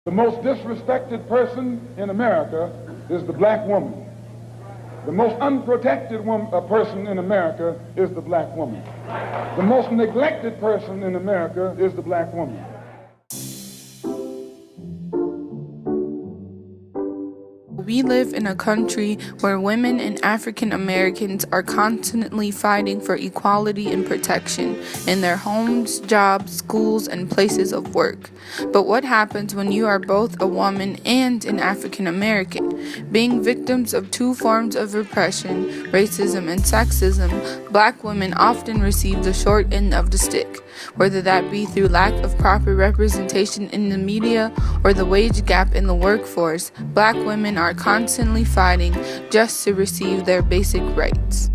The most disrespected person in America is the black woman. The most unprotected person in America is the black woman. The most neglected person in America is the black woman. We live in a country where women and African Americans are constantly fighting for equality and protection in their homes, jobs, schools, and places of work. But what happens when you are both a woman and an African American? Being victims of two forms of repression, racism and sexism, black women often receive the short end of the stick, whether that be through lack of proper representation in the media or the wage gap in the workforce. Black women are constantly fighting just to receive their basic rights.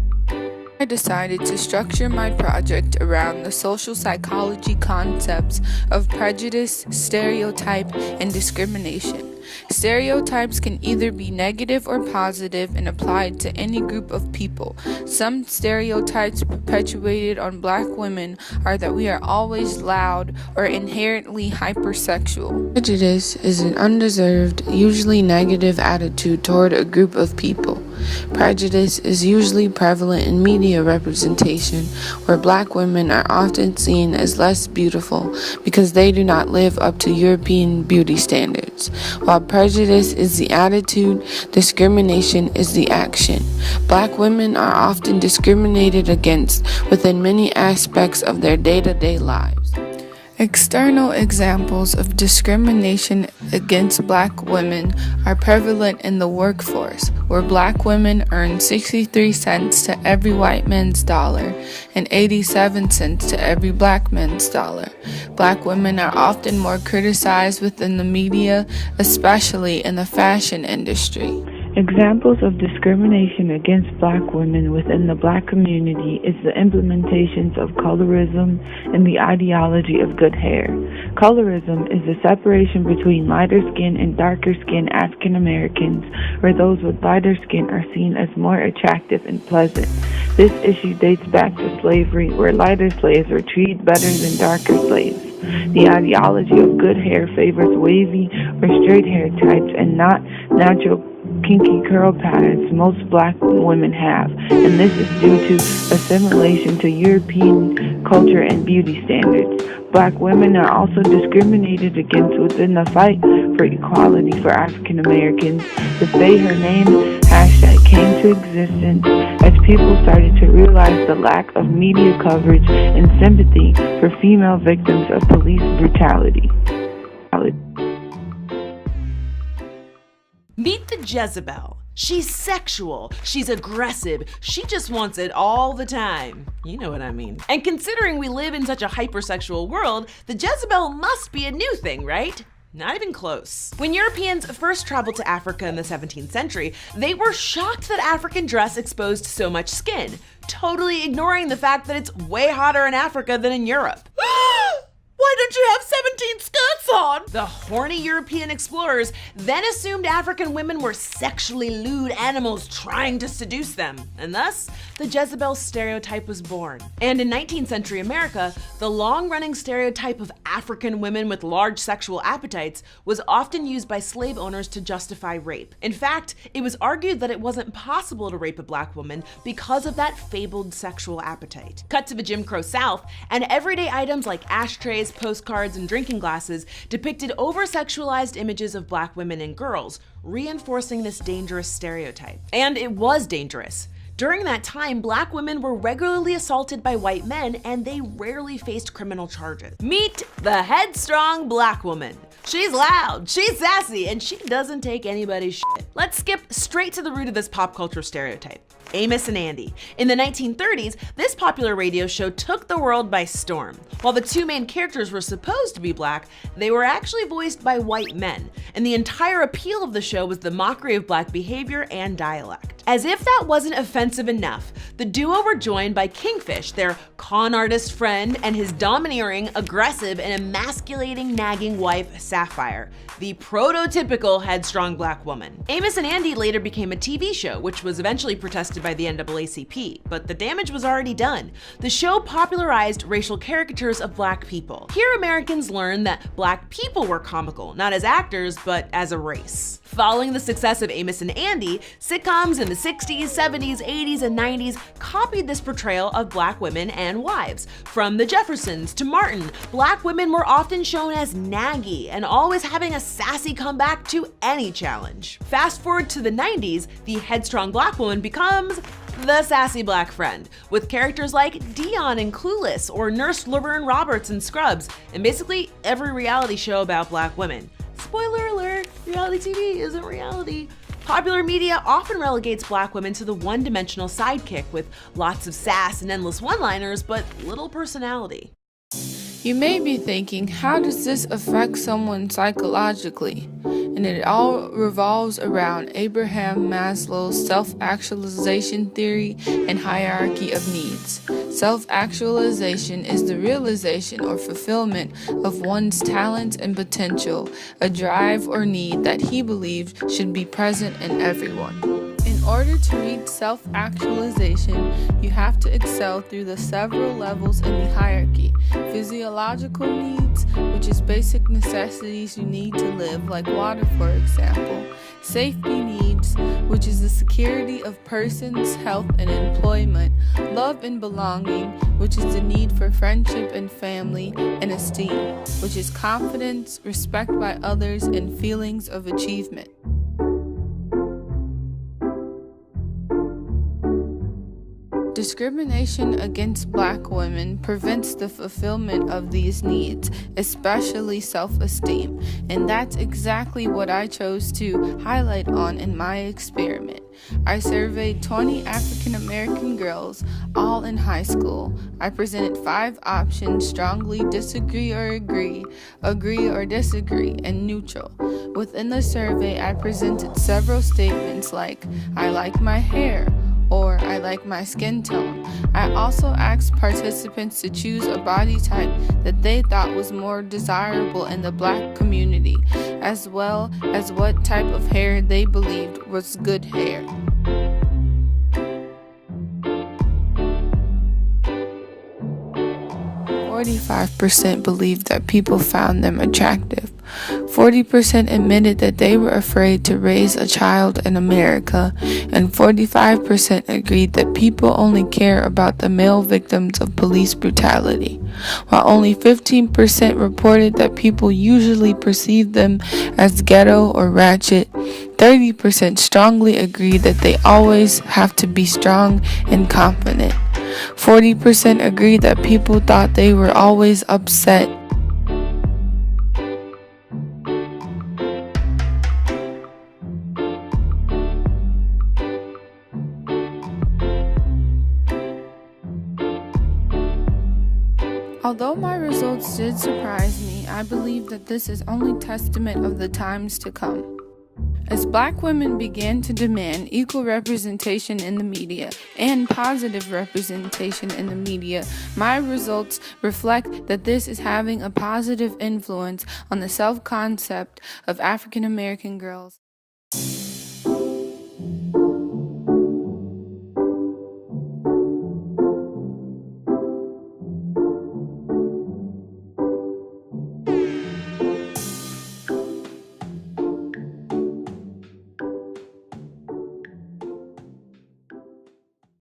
I decided to structure my project around the social psychology concepts of prejudice, stereotype, and discrimination. Stereotypes can either be negative or positive and applied to any group of people. Some stereotypes perpetuated on black women are that we are always loud or inherently hypersexual. Prejudice is an undeserved, usually negative attitude toward a group of people. Prejudice is usually prevalent in media representation, where black women are often seen as less beautiful because they do not live up to European beauty standards. While prejudice is the attitude, discrimination is the action. Black women are often discriminated against within many aspects of their day-to-day lives. External examples of discrimination against black women are prevalent in the workforce, where black women earn 63 cents to every white man's dollar and 87 cents to every black man's dollar. Black women are often more criticized within the media, especially in the fashion industry. Examples of discrimination against black women within the black community is the implementations of colorism and the ideology of good hair. Colorism is the separation between lighter skin and darker skin African Americans, where those with lighter skin are seen as more attractive and pleasant. This issue dates back to slavery, where lighter slaves were treated better than darker slaves. The ideology of good hair favors wavy or straight hair types and not natural kinky curl patterns most black women have, and this is due to assimilation to European culture and beauty standards. Black women are also discriminated against within the fight for equality for African Americans. The Say Her Name hashtag came to existence as people started to realize the lack of media coverage and sympathy for female victims of police brutality. Meet the Jezebel. She's sexual, she's aggressive, she just wants it all the time. You know what I mean. And considering we live in such a hypersexual world, the Jezebel must be a new thing, right? Not even close. When Europeans first traveled to Africa in the 17th century, they were shocked that African dress exposed so much skin, totally ignoring the fact that it's way hotter in Africa than in Europe. Why don't you have 17 skirts on? The horny European explorers then assumed African women were sexually lewd animals trying to seduce them, and thus, the Jezebel stereotype was born. And in 19th century America, the long-running stereotype of African women with large sexual appetites was often used by slave owners to justify rape. In fact, it was argued that it wasn't possible to rape a black woman because of that fabled sexual appetite. Cut to the Jim Crow South, and everyday items like ashtrays, postcards, and drinking glasses depicted over-sexualized images of black women and girls, reinforcing this dangerous stereotype. And it was dangerous. During that time, black women were regularly assaulted by white men, and they rarely faced criminal charges. Meet the headstrong black woman. She's loud, she's sassy, and she doesn't take anybody's shit. Let's skip straight to the root of this pop culture stereotype. Amos and Andy. In the 1930s, this popular radio show took the world by storm. While the two main characters were supposed to be black, they were actually voiced by white men, and the entire appeal of the show was the mockery of black behavior and dialect. As if that wasn't offensive enough, the duo were joined by Kingfish, their con artist friend, and his domineering, aggressive, and emasculating nagging wife, Sapphire, the prototypical headstrong black woman. Amos and Andy later became a TV show, which was eventually protested by the NAACP, but the damage was already done. The show popularized racial caricatures of black people. Here, Americans learned that black people were comical, not as actors, but as a race. Following the success of Amos and Andy, sitcoms in the 60s, 70s, 80s, and 90s copied this portrayal of black women and wives. From the Jeffersons to Martin, black women were often shown as naggy and always having a sassy comeback to any challenge. Fast forward to the 90s, the headstrong black woman becomes the sassy black friend, with characters like Dion in Clueless or Nurse Laverne Roberts in Scrubs, and basically every reality show about black women. Spoiler alert, reality TV isn't reality. Popular media often relegates black women to the one-dimensional sidekick with lots of sass and endless one-liners, but little personality. You may be thinking, how does this affect someone psychologically? And it all revolves around Abraham Maslow's self-actualization theory and hierarchy of needs. Self-actualization is the realization or fulfillment of one's talents and potential, a drive or need that he believes should be present in everyone. In order to reach self-actualization, you have to excel through the several levels in the hierarchy. Physiological needs, which is basic necessities you need to live, like water for example. Safety needs, which is the security of persons, health, and employment. Love and belonging, which is the need for friendship and family. And esteem, which is confidence, respect by others, and feelings of achievement. Discrimination against black women prevents the fulfillment of these needs, especially self-esteem, and that's exactly what I chose to highlight on in my experiment. I surveyed 20 African American girls, all in high school. I presented 5 options: strongly disagree or agree or disagree, and neutral. Within the survey, I presented several statements like, I like my hair, or I like my skin tone. I also asked participants to choose a body type that they thought was more desirable in the black community, as well as what type of hair they believed was good hair. 45% believed that people found them attractive. 40% admitted that they were afraid to raise a child in America, and 45% agreed that people only care about the male victims of police brutality, while only 15% reported that people usually perceive them as ghetto or ratchet. 30% strongly agreed that they always have to be strong and confident. 40% agreed that people thought they were always upset. Although my results did surprise me, I believe that this is only testament of the times to come. As black women began to demand equal representation in the media and positive representation in the media, my results reflect that this is having a positive influence on the self-concept of African American girls.